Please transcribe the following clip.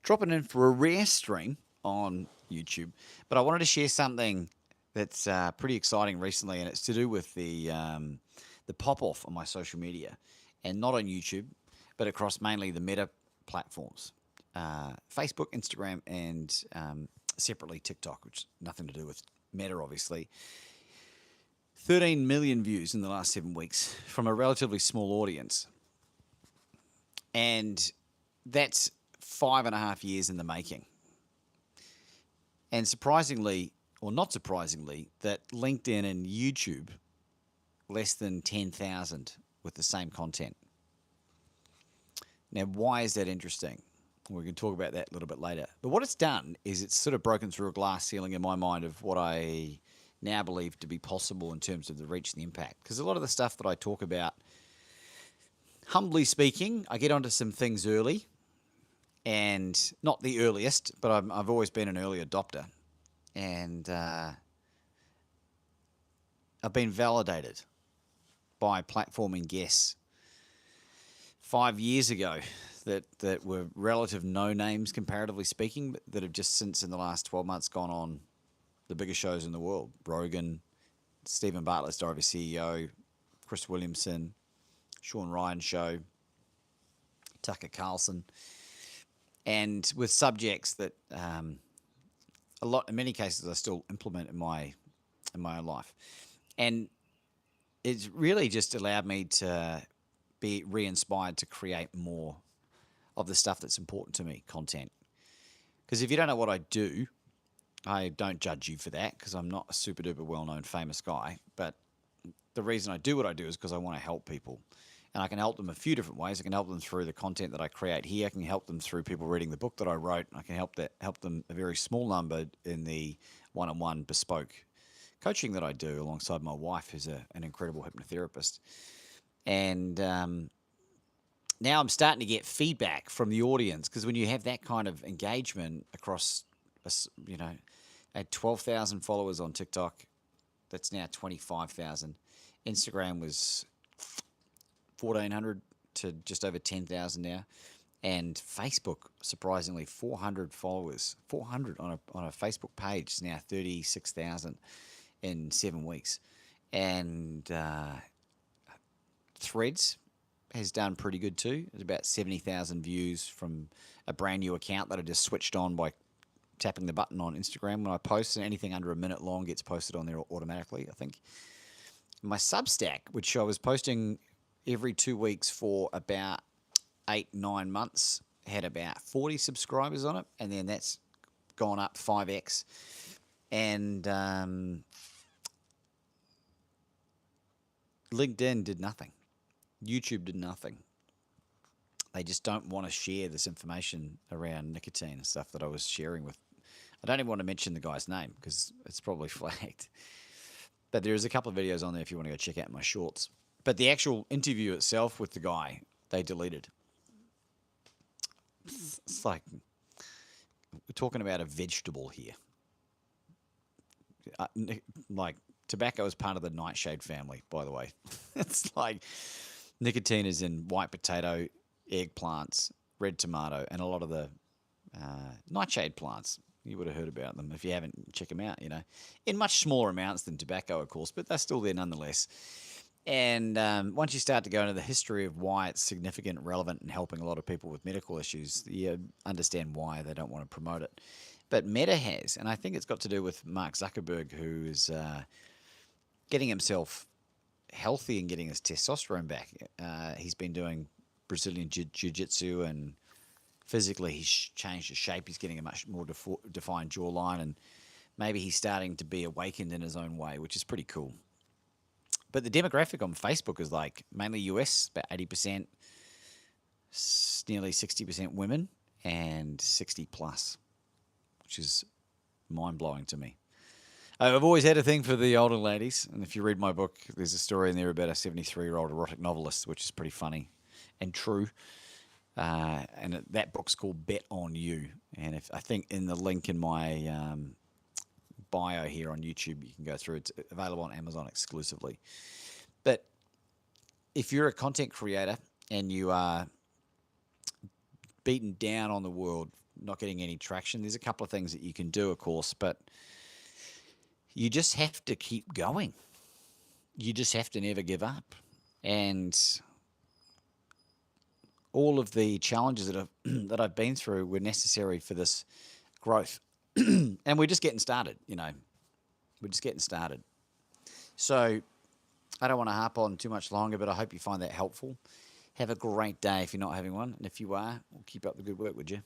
dropping in for a rare stream on YouTube. But I wanted to share something that's pretty exciting recently, and it's to do with the pop off on my social media, and not on YouTube, but across mainly the Meta platforms, Facebook, Instagram, and separately TikTok, which nothing to do with Meta, obviously. 13 million views in the last 7 weeks from a relatively small audience. And that's 5.5 years in the making. And surprisingly, or not surprisingly, that LinkedIn and YouTube, less than 10,000 with the same content. Now, why is that interesting? We can talk about that a little bit later. But what it's done is it's sort of broken through a glass ceiling in my mind of what I now believe to be possible in terms of the reach and the impact. Because a lot of the stuff that I talk about, humbly speaking, I get onto some things early, and not the earliest, but I've always been an early adopter. And I've been validated by platforming guests 5 years ago that were relative no names, comparatively speaking, that have just since in the last 12 months gone on the biggest shows in the world. Rogan, Stephen Bartlett's Diary of a CEO, Chris Williamson, Sean Ryan Show, Tucker Carlson, and with subjects that in many cases, I still implement in my own life, and it's really just allowed me to be re-inspired to create more of the stuff that's important to me, content. Because if you don't know what I do, I don't judge you for that, because I'm not a super duper well-known famous guy. But the reason I do what I do is because I want to help people. And I can help them a few different ways. I can help them through the content that I create here. I can help them through people reading the book that I wrote. I can help them a very small number in the one-on-one bespoke coaching that I do alongside my wife, who's an incredible hypnotherapist. And now I'm starting to get feedback from the audience, because when you have that kind of engagement across, I had 12,000 followers on TikTok. That's now 25,000. Instagram was 1,400 to just over 10,000 now. And Facebook, surprisingly, 400 followers. 400 on a Facebook page is now 36,000 in 7 weeks. And Threads has done pretty good too. There's about 70,000 views from a brand new account that I just switched on by tapping the button on Instagram when I post, and anything under a minute long gets posted on there automatically, I think. My Substack, which I was posting every 2 weeks for about 8-9 months, had about 40 subscribers on it, and then that's gone up 5x. And LinkedIn did nothing. YouTube did nothing. They just don't want to share this information around nicotine and stuff that I was sharing with. I don't even want to mention the guy's name because it's probably flagged. But there's a couple of videos on there if you want to go check out my shorts. But the actual interview itself with the guy, they deleted. It's like we're talking about a vegetable here. Like tobacco is part of the nightshade family, by the way. It's like nicotine is in white potato, eggplants, red tomato, and a lot of the nightshade plants. You would have heard about them. If you haven't, check them out, in much smaller amounts than tobacco, of course, but they're still there nonetheless. And once you start to go into the history of why it's significant, relevant, and helping a lot of people with medical issues, you understand why they don't want to promote it. But Meta has, and I think it's got to do with Mark Zuckerberg, who is getting himself healthy and getting his testosterone back. He's been doing Brazilian jiu-jitsu, and physically he's changed his shape. He's getting a much more defined jawline, and maybe he's starting to be awakened in his own way, which is pretty cool. But the demographic on Facebook is like mainly US, about 80%, nearly 60% women, and 60 plus, which is mind-blowing to me. I've always had a thing for the older ladies, and if you read my book, there's a story in there about a 73-year-old erotic novelist, which is pretty funny and true. And that book's called Bet on You. And I think in the link in my bio here on YouTube, you can go through. It's available on Amazon exclusively. But if you're a content creator and you are beaten down on the world not getting any traction. There's a couple of things that you can do, of course, but you just have to keep going. You just have to never give up. And all of the challenges that I've been through were necessary for this growth. And we're just getting started, We're just getting started. So I don't want to harp on too much longer, but I hope you find that helpful. Have a great day if you're not having one. And if you are, we'll keep up the good work, would you?